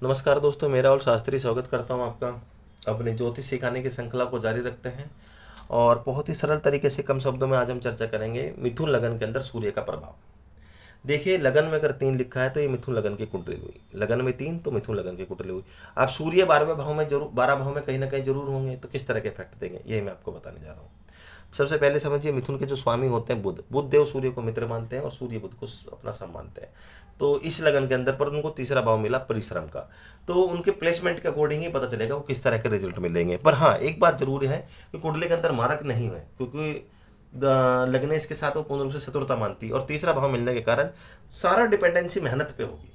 नमस्कार दोस्तों, मैं राहुल शास्त्री स्वागत करता हूं आपका। अपने ज्योतिष सिखाने की श्रृंखला को जारी रखते हैं और बहुत ही सरल तरीके से कम शब्दों में आज हम चर्चा करेंगे मिथुन लगन के अंदर सूर्य का प्रभाव। देखिए, लगन में अगर 3 लिखा है तो ये मिथुन लगन की कुंडली हुई। लगन में 3 तो मिथुन लगन की कुंडली हुई। आप सूर्य 12वें भाव में जरूर 12 भाव में कहीं ना कहीं जरूर होंगे, तो किस तरह के इफेक्ट देंगे यही मैं आपको बताने जा रहा हूँ। सबसे पहले समझिए, मिथुन के जो स्वामी होते हैं बुध, बुध देव सूर्य को मित्र मानते हैं और सूर्य बुध को अपना सम मानते हैं। तो इस लगन के अंदर पर उनको तीसरा भाव मिला परिश्रम का। तो उनके प्लेसमेंट के अकॉर्डिंग ही पता चलेगा वो किस तरह के रिजल्ट मिलेंगे। पर हाँ, एक बात जरूर है कि कुंडली के अंदर मारक नहीं है, क्योंकि लगने इसके साथ वो पूर्ण रूप से चतुरता मानती है और तीसरा भाव मिलने के कारण सारा डिपेंडेंसी मेहनत पे होगी।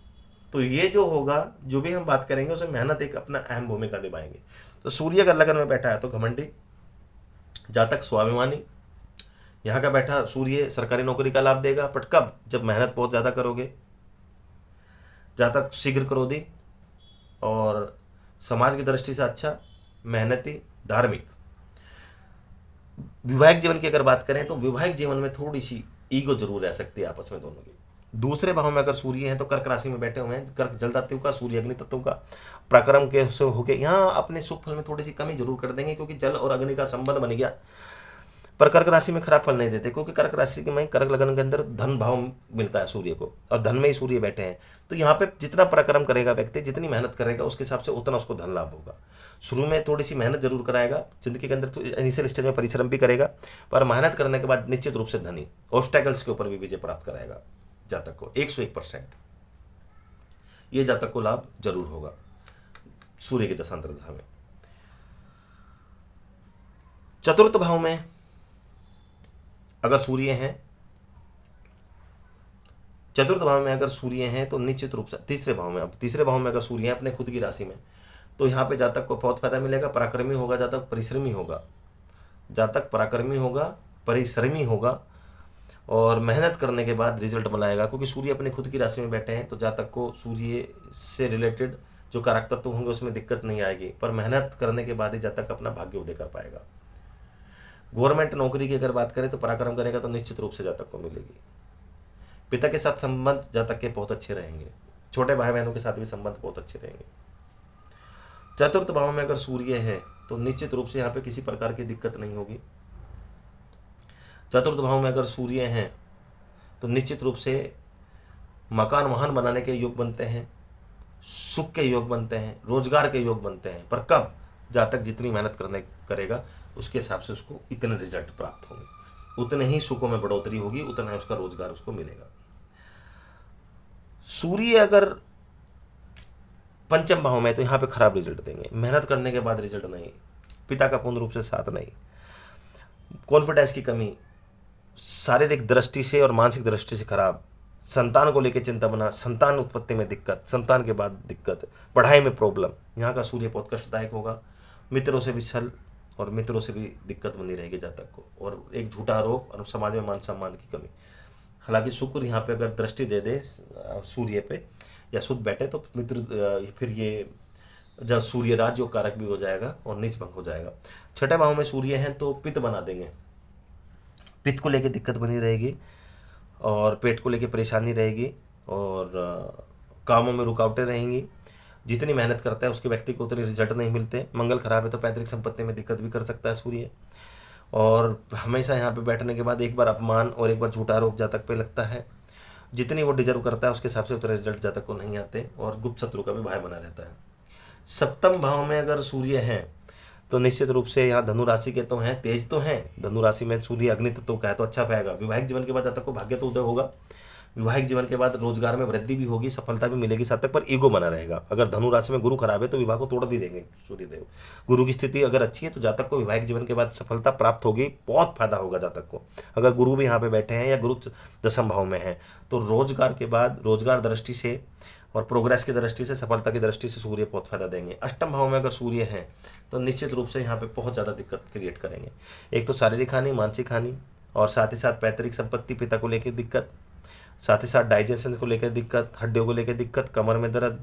तो ये जो होगा, जो भी हम बात करेंगे उसमें मेहनत एक अपना अहम भूमिका निभाएंगे। तो सूर्य अगर लगन में बैठा है तो घमंडी, जातक स्वाभिमानी। यहाँ का बैठा सूर्य सरकारी नौकरी का लाभ देगा, बट कब? जब मेहनत बहुत ज़्यादा करोगे। जातक शीघ्र क्रोधी और समाज की दृष्टि से अच्छा, मेहनती, धार्मिक। वैवाहिक जीवन की अगर बात करें तो वैवाहिक जीवन में थोड़ी सी ईगो जरूर रह सकती है आपस में दोनों की। दूसरे भाव में अगर सूर्य है तो कर्क राशि में बैठे हुए हैं। कर्क जल तत्व का, सूर्य अग्नि तत्व का, पराक्रम के से होके यहाँ अपने सुख फल में थोड़ी सी कमी जरूर कर देंगे, क्योंकि जल और अग्नि का संबंध बन गया। पर कर्क राशि में खराब फल नहीं देते, क्योंकि कर्क राशि में कर्क लगन के अंदर धन भाव मिलता है सूर्य को, और धन में ही सूर्य बैठे हैं। तो यहाँ पे जितना पराक्रम करेगा व्यक्ति, जितनी मेहनत करेगा, उसके हिसाब से उतना उसको धन लाभ होगा। शुरू में थोड़ी सी मेहनत जरूर कराएगा जिंदगी के अंदर, तो इनिशियल स्टेज में परिश्रम भी करेगा, पर मेहनत करने के बाद निश्चित रूप से धनी ऑब्स्टैकल्स के ऊपर भी विजय प्राप्त कराएगा जातक को 101%। ये जातक को लाभ जरूर होगा सूर्य की दशांतर दशा में। चतुर्थ भाव में अगर सूर्य हैं, चतुर्थ भाव में अगर सूर्य हैं तो निश्चित रूप से तीसरे भाव में, अब तीसरे भाव में अगर सूर्य हैं अपने खुद की राशि में, तो यहाँ पे जातक को बहुत फायदा मिलेगा। पराक्रमी होगा जातक, परिश्रमी होगा जातक, पराक्रमी होगा, परिश्रमी होगा और मेहनत करने के बाद रिजल्ट बनाएगा। क्योंकि सूर्य अपने खुद की राशि में बैठे हैं तो जातक को सूर्य से रिलेटेड जो कारक तत्व होंगे उसमें दिक्कत नहीं आएगी, पर मेहनत करने के बाद ही जातक अपना भाग्य उदय कर पाएगा। गवर्नमेंट नौकरी की अगर बात करें तो पराक्रम करेगा तो निश्चित रूप से जातक को मिलेगी। पिता के साथ संबंध जातक के बहुत अच्छे रहेंगे। छोटे भाई बहनों के साथ भी संबंध बहुत अच्छे रहेंगे। चतुर्थ भाव में अगर सूर्य है तो निश्चित रूप से यहाँ पे किसी प्रकार की दिक्कत नहीं होगी। चतुर्थ भाव में अगर सूर्य हैं तो निश्चित रूप से मकान वाहन बनाने के योग बनते हैं, सुख के योग बनते हैं, रोजगार के योग बनते हैं। पर कब? जातक जितनी मेहनत करने करेगा उसके हिसाब से उसको इतने रिजल्ट प्राप्त होंगे, उतने ही सुखों में बढ़ोतरी होगी, उतना ही उसका रोजगार उसको मिलेगा। सूर्य अगर पंचम भाव में तो यहाँ पे खराब रिजल्ट देंगे, मेहनत करने के बाद रिजल्ट नहीं, पिता का पूर्ण रूप से साथ नहीं, कॉन्फिडेंस की कमी, शारीरिक दृष्टि से और मानसिक दृष्टि से खराब, संतान को लेकर चिंता बना, संतान उत्पत्ति में दिक्कत, संतान के बाद दिक्कत, पढ़ाई में प्रॉब्लम। यहाँ का सूर्य बहुत कष्टदायक होगा। मित्रों से भी छल और मित्रों से भी दिक्कत बनी रहेगी जातक को, और एक झूठा आरोप और समाज में मान सम्मान की कमी। हालांकि शुक्र यहाँ पे अगर दृष्टि दे दे सूर्य पे या शुद्ध बैठे तो मित्र फिर ये जब सूर्य राजयोग कारक भी हो जाएगा और नीच भंग हो जाएगा। छठे भाव में सूर्य हैं तो पित्त बना देंगे, पित्त को लेके दिक्कत बनी रहेगी और पेट को लेके परेशानी रहेगी और कामों में रुकावटें रहेंगी। जितनी मेहनत करता है उसके व्यक्ति को उतने रिजल्ट नहीं मिलते। मंगल खराब है तो पैतृक संपत्ति में दिक्कत भी कर सकता है सूर्य, और हमेशा यहाँ पे बैठने के बाद एक बार अपमान और एक बार झूठा आरोप जातक पे लगता है। जितनी वो डिजर्व करता है उसके हिसाब से उतने रिजल्ट जातक को नहीं आते और गुप्त शत्रु का भी भय बना रहता है। सप्तम भाव में अगर सूर्य हैं तो निश्चित रूप से यहाँ धनु राशि के तो हैं, तेज तो हैं। धनु राशि में सूर्य अग्नि तत्व का है तो अच्छा पाएगा। विवाहिक जीवन के बाद जातक को भाग्य तो उदय होगा। विवाहिक जीवन के बाद रोजगार में वृद्धि भी होगी, सफलता भी मिलेगी जातक, पर ईगो बना रहेगा। अगर धनु राशि में गुरु खराब है तो विवाह को तोड़ भी देंगे सूर्यदेव। गुरु की स्थिति अगर अच्छी है तो जातक को विवाहिक जीवन के बाद सफलता प्राप्त होगी, बहुत फायदा होगा जातक को। अगर गुरु भी यहाँ पे बैठे हैं या गुरु दशम भाव में है तो रोजगार के बाद, रोजगार दृष्टि से और प्रोग्रेस की दृष्टि से, सफलता की दृष्टि से सूर्य बहुत फायदा देंगे। अष्टम भाव में अगर सूर्य हैं तो निश्चित रूप से यहाँ पे बहुत ज़्यादा दिक्कत क्रिएट करेंगे। एक तो शारीरिक हानि, मानसिक हानि, और साथ ही साथ पैतृक संपत्ति, पिता को लेकर दिक्कत, साथ ही साथ डाइजेशन को लेकर दिक्कत, हड्डियों को लेकर दिक्कत, कमर में दर्द,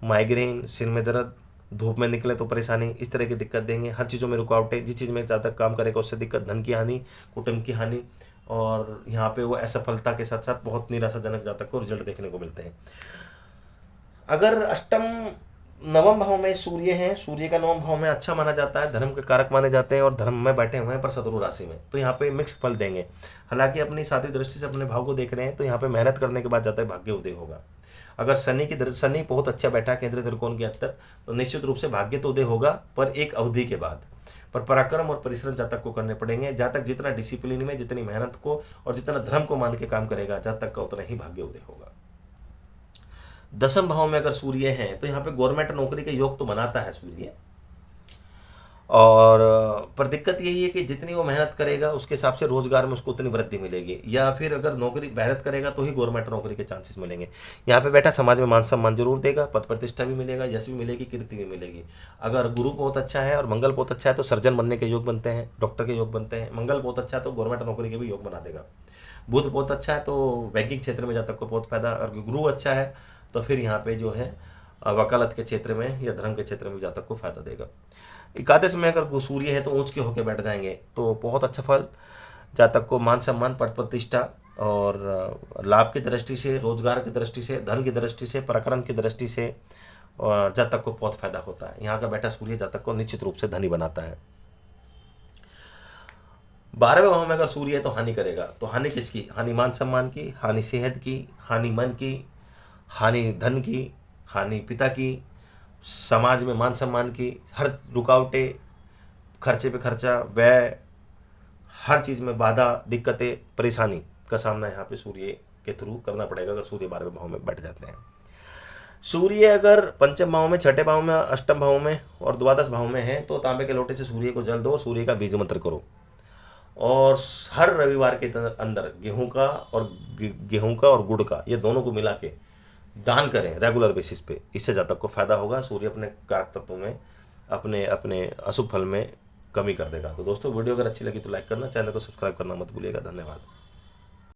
माइग्रेन, सिर में दर्द, धूप में निकले तो परेशानी, इस तरह की दिक्कत देंगे। हर चीज़ों में रुकावटें, जिस चीज़ में ज़्यादा काम करेगा उससे दिक्कत, धन की हानि, कुटुंब की हानि, और यहाँ पे वो असफलता के साथ साथ बहुत निराशाजनक जातक को रिजल्ट देखने को मिलते हैं। अगर अष्टम नवम भाव में सूर्य हैं, सूर्य का नवम भाव में अच्छा माना जाता है, धर्म के कारक माने जाते हैं और धर्म में बैठे हुए हैं पर शत्रु राशि में, तो यहाँ पे मिक्स फल देंगे। हालांकि अपनी सातवीं दृष्टि से अपने भाव को देख रहे हैं, तो यहाँ पे मेहनत करने के बाद जाता है भाग्य उदय होगा। अगर शनि बहुत अच्छा बैठा है केंद्रीय त्रिकोण के अंतर, तो निश्चित रूप से भाग्य तो उदय होगा, पर एक अवधि के बाद। पर पराक्रम और परिश्रम जातक को करने पड़ेंगे। जातक जितना डिसिप्लिन में, जितनी मेहनत को और जितना धर्म को मान के काम करेगा, जातक का उतना ही भाग्य उदय होगा। दसम भाव में अगर सूर्य है तो यहाँ पे गवर्नमेंट नौकरी के योग तो बनाता है सूर्य, और पर दिक्कत यही है कि जितनी वो मेहनत करेगा उसके हिसाब से रोजगार में उसको उतनी वृद्धि मिलेगी, या फिर अगर नौकरी मेहनत करेगा तो ही गवर्नमेंट नौकरी के चांसेस मिलेंगे। यहाँ पे बैठा समाज में मान सम्मान जरूर देगा, पद प्रतिष्ठा भी मिलेगा, यश भी मिलेगी, कीर्ति भी मिलेगी। अगर गुरु बहुत अच्छा है और मंगल बहुत अच्छा है तो सर्जन बनने के योग बनते हैं, डॉक्टर के योग बनते हैं। मंगल बहुत अच्छा है तो गवर्नमेंट नौकरी के भी योग बना देगा। बुध बहुत अच्छा है तो बैंकिंग क्षेत्र में जातक को बहुत फायदा, और गुरु अच्छा है तो फिर यहाँ पे जो है वकालत के क्षेत्र में या धर्म के क्षेत्र में जातक को फायदा देगा। एकादश में अगर सूर्य है तो ऊंच के होकर बैठ जाएंगे तो बहुत अच्छा फल, जातक को मान सम्मान, पद प्रतिष्ठा और लाभ की दृष्टि से, रोजगार की दृष्टि से, धन की दृष्टि से, पराक्रम की दृष्टि से जातक को बहुत फायदा होता है। यहाँ का बैठा सूर्य जातक को निश्चित रूप से धनी बनाता है। 12वें भाव में अगर सूर्य है तो हानि करेगा, तो हानि किसकी? हानि मान सम्मान की, हानि सेहत की, हानि मन की, हानि धन की, हानि पिता की, समाज में मान सम्मान की, हर रुकावटें, खर्चे पे खर्चा, व्यय, हर चीज़ में बाधा, दिक्कतें, परेशानी का सामना यहाँ पे सूर्य के थ्रू करना पड़ेगा अगर सूर्य 12वें भाव में बैठ जाते हैं। सूर्य अगर पंचम भाव में, छठे भाव में, अष्टम भाव में और द्वादश भाव में है तो तांबे के लोटे से सूर्य को जल दो और सूर्य का बीज मंत्र करो, और हर रविवार के अंदर गेहूं का और गुड़ का, ये दोनों को मिला के दान करें रेगुलर बेसिस पे। इससे जातक को फायदा होगा। सूर्य अपने कारक तत्वों में, अपने अपने अशुभ फल में कमी कर देगा। तो दोस्तों वीडियो अगर अच्छी लगी तो लाइक करना, चैनल को सब्सक्राइब करना मत भूलिएगा। धन्यवाद।